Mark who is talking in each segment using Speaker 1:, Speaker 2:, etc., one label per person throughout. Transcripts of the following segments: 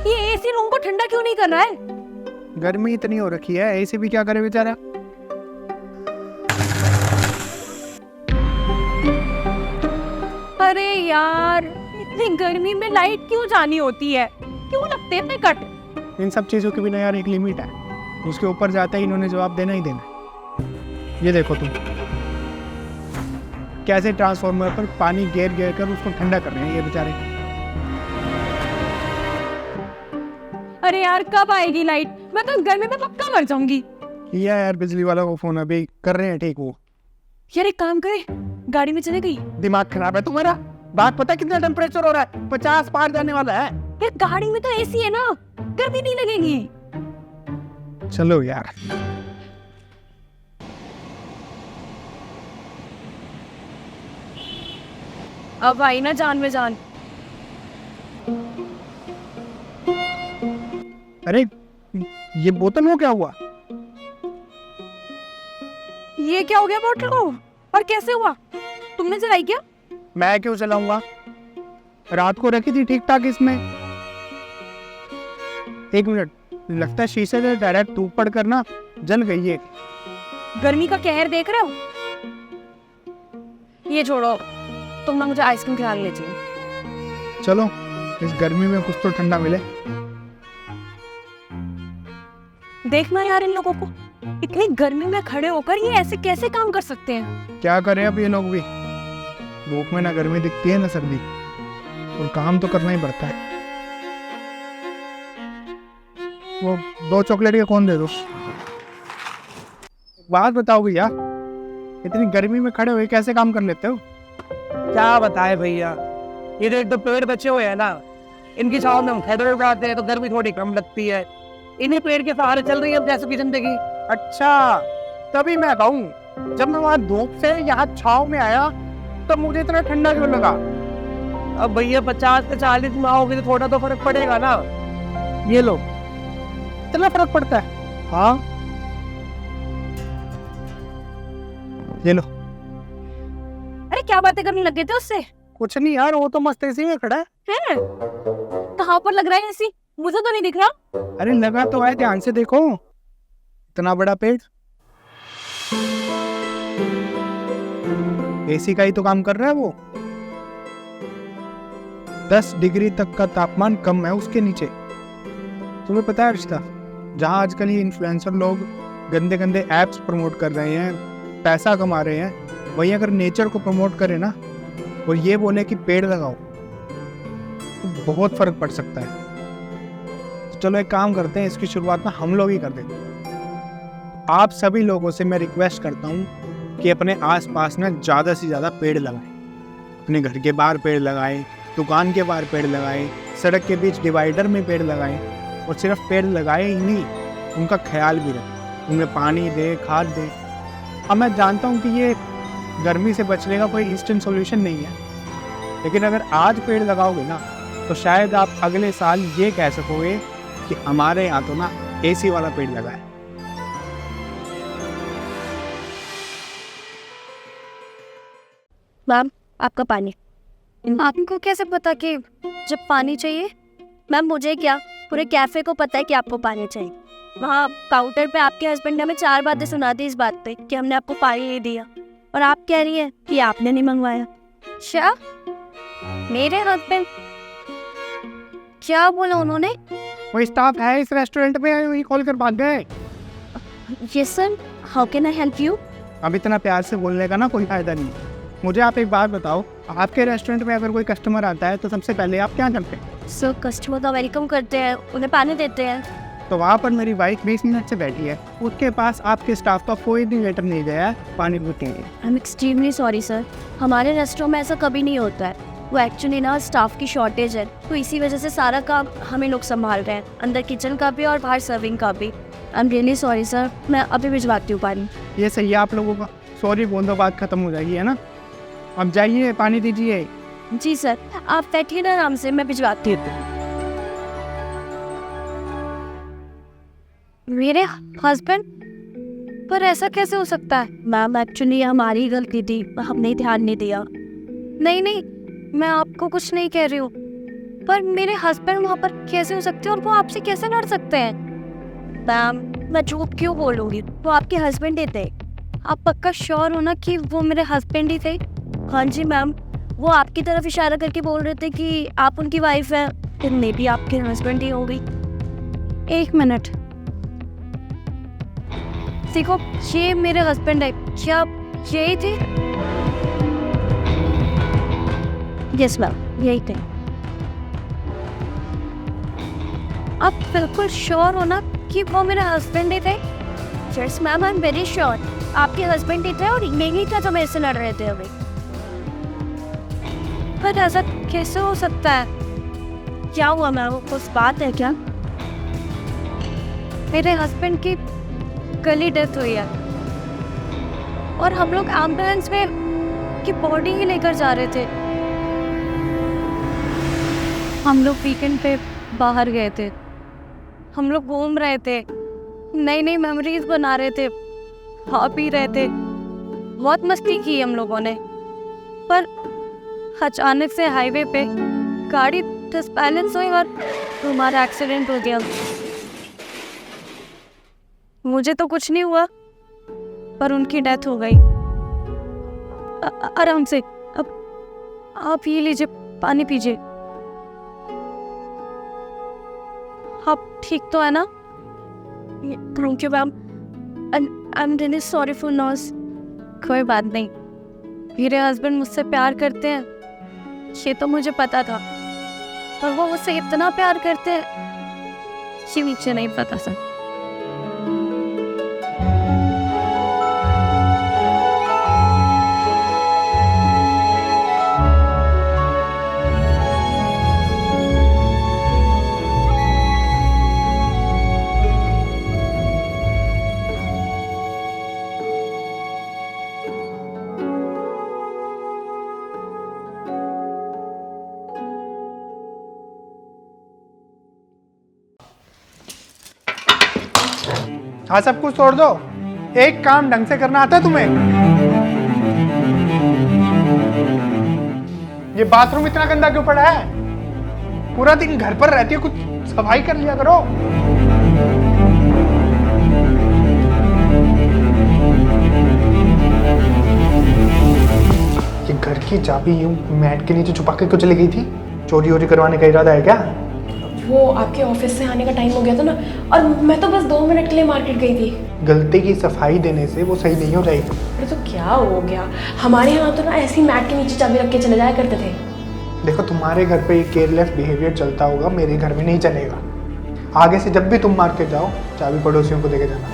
Speaker 1: ये AC room को ठंडा क्यों नहीं कर रहा है?
Speaker 2: गर्मी इतनी हो रखी है, एसी भी क्या करे बेचारा।
Speaker 1: अरे यार, इतनी गर्मी में लाइट क्यों जानी होती है? क्यों लगते हैं इतने कट?
Speaker 2: इन सब चीज़ों की भी ना यार एक लिमिट है, उसके ऊपर जाता ही इन्होंने जवाब देना ही देना। ये देखो तुम कैसे ट्रांसफार्मर पर पानी घेर घेर कर उसको ठंडा कर रहे हैं ये बेचारे।
Speaker 1: अरे यार, कब आएगी लाइट? मैं तो गर्मी में पक्का मर जाऊंगी।
Speaker 2: किया यार बिजली वाला को फोन, अभी कर रहे हैं ठीक वो।
Speaker 1: यार एक काम करे, गाड़ी में चले गई।
Speaker 2: दिमाग खराब है तुम्हारा? बात पता कितना टेम्परेचर हो रहा है? 50 पार जाने वाला है।
Speaker 1: यार गाड़ी में तो एसी है ना, गर्मी नहीं लगेगी।
Speaker 2: चलो यार।
Speaker 1: अब आई ना जान में जान।
Speaker 2: अरे ये बोतल में क्या हुआ?
Speaker 1: ये क्या हो गया बोतल को? और कैसे हुआ? तुमने जलाई क्या?
Speaker 2: मैं क्यों चलाऊंगा, रात को रखी थी ठीक ठाक इसमें। एक मिनट, लगता है शीशे से डायरेक्ट धूप पड़ कर ना जल गई है।
Speaker 1: गर्मी का कहर देख रहे हो? ये छोड़ो, तुम ना मुझे आइसक्रीम खिला लीजिए।
Speaker 2: चलो इस गर्मी में कुछ तो ठंडा मिले।
Speaker 1: देखना यार इन लोगों को, इतनी गर्मी में खड़े होकर ये ऐसे कैसे काम कर सकते हैं?
Speaker 2: क्या करें अब ये लोग भी, धूप में ना गर्मी दिखती है ना सर्दी, और काम तो करना ही पड़ता है। वो 2 चॉकलेट के कौन दे दो। बात बताओ भैया, इतनी गर्मी में खड़े हुए कैसे काम कर लेते हो?
Speaker 3: क्या बताए भैया, ये तो एक तो पेड़ बचे हुए हैं ना, इनकी छांव में हम ठहरे उड़ाते हैं तो गर्मी थोड़ी कम लगती है। इन्हीं पेड़ के सहारे चल रही है अब जैसे की जिंदगी।
Speaker 2: अच्छा, तभी मैं कहूँ जब मैं वहाँ धूप से यहाँ छाव में आया तब मुझे इतना ठंडा क्यों लगा।
Speaker 3: अब भैया 50 से 40 में आओगे तो थोड़ा तो फर्क पड़ेगा ना। ये लो।
Speaker 2: इतना फर्क पड़ता है? हाँ ये लो।
Speaker 1: अरे क्या बातें करने लगे थे उससे?
Speaker 2: कुछ नहीं यार, वो तो मस्त एसी में खड़ा है।
Speaker 1: हैं? कहाँ पर लग रहा है एसी? मुझे तो नहीं दिख रहा।
Speaker 2: अरे लगा तो है, ध्यान से देखो, इतना बड़ा पेड़। एसी का ही तो काम कर रहा है वो। 10 डिग्री तक का तापमान कम है उसके नीचे। तुम्हें पता है रिश्ता, जहां आजकल ये इन्फ्लुएंसर लोग गंदे गंदे एप्स प्रमोट कर रहे हैं, पैसा कमा रहे हैं, वहीं अगर नेचर को प्रमोट करें ना और ये बोले कि पेड़ लगाओ तो बहुत फर्क पड़ सकता है। तो चलो एक काम करते हैं, इसकी शुरुआत ना हम लोग ही कर देते हैं। आप सभी लोगों से मैं रिक्वेस्ट करता हूँ कि अपने आसपास ना ज़्यादा से ज़्यादा पेड़ लगाएं। अपने घर के बाहर पेड़ लगाएं, दुकान के बाहर पेड़ लगाएं, सड़क के बीच डिवाइडर में पेड़ लगाएं। और सिर्फ पेड़ लगाए ही नहीं, उनका ख्याल भी रखें, उनमें पानी दे, खाद दे। अब मैं जानता हूँ कि ये गर्मी से बचने का कोई इंस्टेंट सॉल्यूशन नहीं है, लेकिन अगर आज पेड़ लगाओगे ना तो शायद आप अगले साल ये कह सकोगे कि हमारे यहाँ तो ना एसी वाला पेड़ लगा है।
Speaker 1: मैम आपका पानी। आपको कैसे पता कि जब पानी चाहिए? मैम मुझे क्या, पूरे कैफे को पता है कि आपको पानी चाहिए। वहाँ काउंटर पे आपके हस्बैंड ने हमें 4 बातें सुना दी इस बात पे कि हमने आपको पानी नहीं दिया, और आप कह रही हैं कि आपने नहीं मंगवाया। क्या? मेरे हस्बैंड? क्या बोला उन्होंने?
Speaker 2: वो स्टाफ है इस रेस्टोरेंट में, वही खोल कर भाग गए।
Speaker 1: Yes sir, how can I help you?
Speaker 2: अब इतना प्यार से बोलने का ना कोई फायदा नहीं। मुझे आप एक बात बताओ, आपके रेस्टोरेंट में अगर कोई कस्टमर आता है तो सबसे पहले आप क्या करते हैं?
Speaker 1: सर कस्टमर का वेलकम करते हैं, उन्हें पानी देते हैं।
Speaker 2: तो वहाँ पर मेरी वाइफ 20 मिनट से बैठी है, उसके पास आपके स्टाफ का कोई भी वेटर नहीं गया है पानी पीने के लिए।
Speaker 1: I am extremely sorry sir, हमारे रेस्टोरेंट में ऐसा कभी नहीं होता है। वो एक्चुअली ना स्टाफ की शॉर्टेज है, तो इसी वजह से सारा काम हमें लोग संभाल रहे हैं, अंदर किचन का भी और बाहर सर्विंग का भी। I am really sorry sir, मैं अभी भिजवाती हूँ पानी।
Speaker 2: ये सही है आप लोगों का, सॉरी बोल दो बात खत्म हो जाएगी, है ना। अब जाइए पानी दीजिए।
Speaker 1: जी सर, आप बैठिए ना आराम से, मैं भिजवाती हूँ। मेरे हस्बैंड पर ऐसा कैसे हो सकता है? मैम एक्चुअली हमारी गलती थी, हमने ध्यान नहीं दिया। नहीं नहीं, मैं आपको कुछ नहीं कह रही हूँ, पर मेरे हस्बैंड वहाँ पर कैसे हो सकते हैं और वो आपसे कैसे लड़ सकते हैं? मैम, मैं झूठ क्यों बोलूँगी? वो आपके हस्बैंड ही थे। आप पक्का श्योर हो ना कि वो मेरे हस्बैंड ही थे? हाँ जी मैम, वो आपकी तरफ इशारा करके बोल रहे थे कि आप उनकी वाइफ हैं, फिर मे भी आपके हस्बैंड ही होगी। 1 मिनट, देखो ये मेरे हस्बैंड है, क्या यही थे? यस मैम, यही थे। आप बिल्कुल श्योर हो ना कि वो मेरे हस्बैंड ही थे? Yes ma'am, I am very sure. आपके हस्बैंड ही थे और यही था जो मेरे से लड़ रहे थे अभी। पर ऐसा कैसे हो सकता है? क्या हुआ मैम, कुछ बात है क्या? मेरे हस्बैंड की कल ही डेथ हुई है और हम लोग एम्बुलेंस में की बॉडी ही लेकर जा रहे थे। हम लोग वीकेंड पे बाहर गए थे, हम लोग घूम रहे थे, नई नई मेमोरीज बना रहे थे, खा पी रहे थे, बहुत मस्ती की हम लोगों ने। पर अचानक से हाईवे पे गाड़ी डिसबैलेंस हुई और हमारा एक्सीडेंट हो गया। मुझे तो कुछ नहीं हुआ, पर उनकी डेथ हो गई। आराम से, अब आप ये लीजिए, पानी पीजिए। आप ठीक तो है ना? Thank you ma'am, I am really sorry for loss. कोई बात नहीं, मेरे हस्बैंड मुझसे प्यार करते हैं, ये तो मुझे पता था, पर वो मुझसे इतना प्यार करते हैं ये मुझे नहीं पता सर।
Speaker 2: हाँ, सब कुछ छोड़ दो, एक काम ढंग से करना आता है तुम्हें? ये बाथरूम इतना गंदा क्यों पड़ा है? पूरा दिन घर पर रहती है, कुछ सफाई कर लिया करो। ये घर की चाबी यूं मैट के नीचे छुपा के क्यों चली गई थी? चोरी वोरी करवाने का इरादा है क्या?
Speaker 4: वो आपके ऑफिस से आने का टाइम हो गया था ना, और मैं तो बस 2 मिनट के लिए मार्केट गई थी।
Speaker 2: गलती की सफाई देने से वो सही नहीं हो जाएगी।
Speaker 4: अरे तो क्या हो गया, हमारे यहाँ तो ना ऐसी मैट के नीचे चाबी रख के चले जाया करते थे।
Speaker 2: देखो, तुम्हारे घर पे ये केयरलेस बिहेवियर चलता होगा, मेरे घर में नहीं चलेगा। आगे से जब भी तुम मार्केट जाओ, चाबी पड़ोसियों को देके जाना।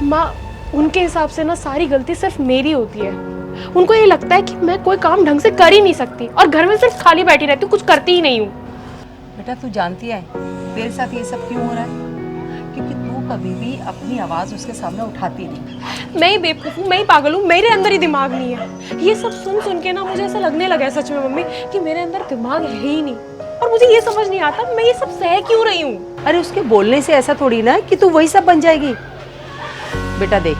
Speaker 4: माँ, उनके हिसाब से ना सारी गलती सिर्फ मेरी होती है। उनको ये लगता है कि मैं कोई काम ढंग से कर ही नहीं सकती और घर में सिर्फ खाली बैठी रहती हूँ, कुछ करती ही नहीं हूँ।
Speaker 5: बेटा, तू जानती है तेरे साथ ये सब क्यों हो रहा है? क्योंकि तू कभी भी अपनी आवाज़ उसके सामने उठाती नहीं।
Speaker 4: मैं ही बेवकूफ़ हूँ, मैं ही पागल हूँ, मेरे अंदर ही दिमाग नहीं है। ये सब सुन सुन के ना मुझे ऐसा लगने लगा है सच में मम्मी कि मेरे अंदर दिमाग है ही नहीं, और मुझे ये समझ नहीं आता मैं ये सब सह क्यों रही हूँ।
Speaker 5: अरे उसके बोलने से ऐसा थोड़ी ना कि तू वही सब बन जाएगी। बेटा देख,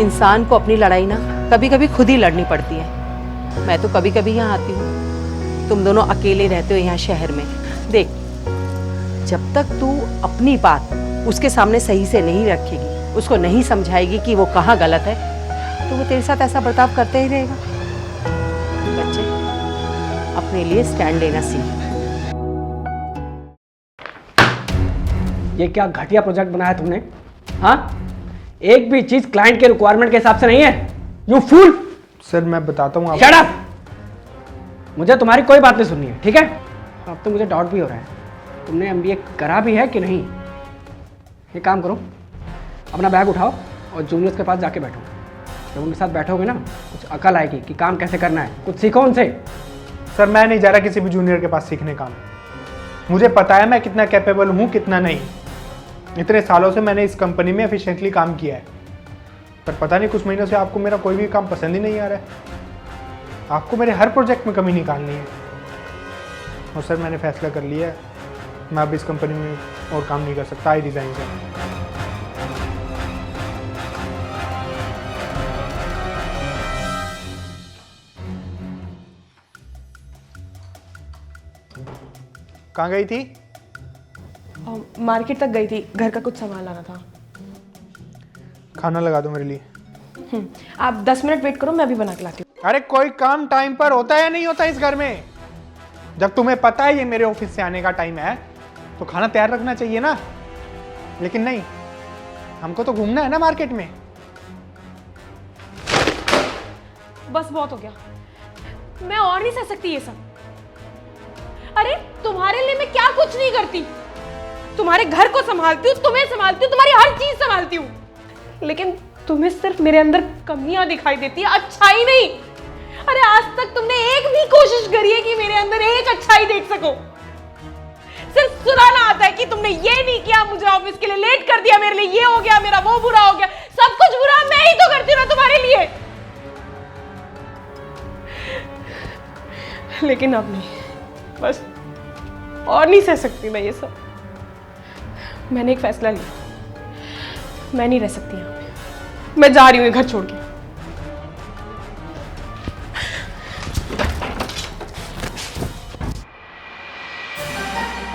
Speaker 5: इंसान को अपनी लड़ाई ना कभी कभी खुद ही लड़नी पड़ती है। मैं तो कभी कभी यहाँ आती हूँ, तुम दोनों अकेले रहते हो यहाँ शहर में। देख, जब तक तू अपनी बात उसके सामने सही से नहीं रखेगी, उसको नहीं समझाएगी कि वो कहाँ गलत है, तो वो तेरे साथ ऐसा बर्ताव करते ही रहेगा। बच्चे, अपने लिए स्टैंड लेना सीख।
Speaker 6: ये क्या घटिया प्रोजेक्ट बनाया तुमने? हाँ, एक भी चीज क्लाइंट के रिक्वायरमेंट के हिसाब से नहीं है। You fool.
Speaker 2: सर, मैं बताता हूँ
Speaker 6: शट अप! मुझे तुम्हारी कोई बात नहीं सुननी है, ठीक है? अब तो मुझे डाउट भी हो रहा है, तुमने MBA करा भी है कि नहीं। ये काम करो, अपना बैग उठाओ और जूनियर्स के पास जाके बैठो। जब उनके साथ बैठोगे ना, कुछ अकल आएगी कि काम कैसे करना है, कुछ सीखो उनसे।
Speaker 2: सर, मैं नहीं जा रहा किसी भी जूनियर के पास सीखने काम। मुझे पता है मैं कितना कैपेबल हूँ, कितना नहीं। इतने सालों से मैंने इस कंपनी में एफिशिएंटली काम किया है, पर पता नहीं कुछ महीनों से आपको मेरा कोई भी काम पसंद ही नहीं आ रहा है। आपको मेरे हर प्रोजेक्ट में कमी निकालनी है। और सर, मैंने फैसला कर लिया है, मैं अब इस कंपनी में और काम नहीं कर सकता। I resign sir. कहाँ गई थी?
Speaker 4: मार्केट तक गई थी, घर का कुछ सामान लाना था।
Speaker 2: खाना लगा दो मेरे लिए।
Speaker 4: आप 10 मिनट वेट करो, मैं अभी बना के लाती हूँ।
Speaker 2: अरे कोई काम टाइम पर होता है या नहीं होता इस घर में? जब तुम्हें पता है ये मेरे ऑफिस से आने का टाइम है तो खाना तैयार रखना चाहिए ना। लेकिन नहीं, हमको तो घूमना है ना मार्केट में।
Speaker 4: बस बहुत हो गया, मैं और नहीं सह सकती ये सब। अरे तुम्हारे लिए मैं क्या कुछ नहीं करती, तुम्हारे घर को संभालती हूँ, तुम्हें संभालती हूँ, तुम्हारी हर चीज संभालती हूँ, लेकिन तुम्हें सिर्फ मेरे अंदर कमियां दिखाई देती है, अच्छाई नहीं। अरे आज तक तुमने एक भी कोशिश करी है कि मेरे अंदर एक अच्छाई देख सको? सिर्फ सुनाना आता है कि तुमने ये नहीं किया, मुझे ऑफिस के लिए लेट कर दिया, मेरे लिए ये हो गया, मेरा वो बुरा हो गया। सब कुछ बुरा मैं ही तो करती हूँ ना तुम्हारे लिए। लेकिन अब नहीं, बस और नहीं सह सकती मैं ये सब। मैंने एक फैसला लिया, मैं नहीं रह सकती यहाँ पे, मैं जा रही हूँ घर छोड़ के।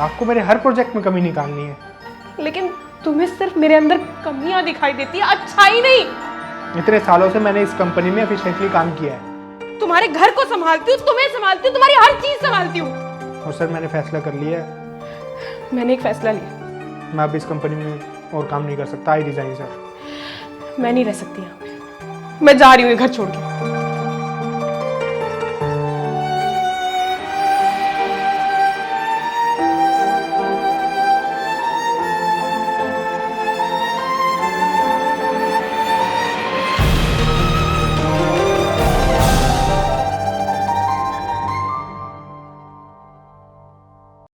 Speaker 2: आपको मेरे हर प्रोजेक्ट में कमी निकालनी है।
Speaker 4: लेकिन तुम्हें सिर्फ मेरे अंदर कमियां दिखाई देती है, अच्छाई नहीं।
Speaker 2: इतने सालों से मैंने इस कंपनी में एफिशिएंटली काम किया है।
Speaker 4: तुम्हारे घर को संभालती हूँ, तुम्हें संभालती हूँ, तुम्हारी हर चीज संभालती हूँ।
Speaker 2: और सर मैंने फैसला कर लिया है,
Speaker 4: मैंने एक फैसला लिया,
Speaker 2: मैं अब इस कंपनी में और काम नहीं कर सकता। I resign sir.
Speaker 4: मैं नहीं रह सकती यहाँ पे, मैं जा रही हूँ घर छोड़ के।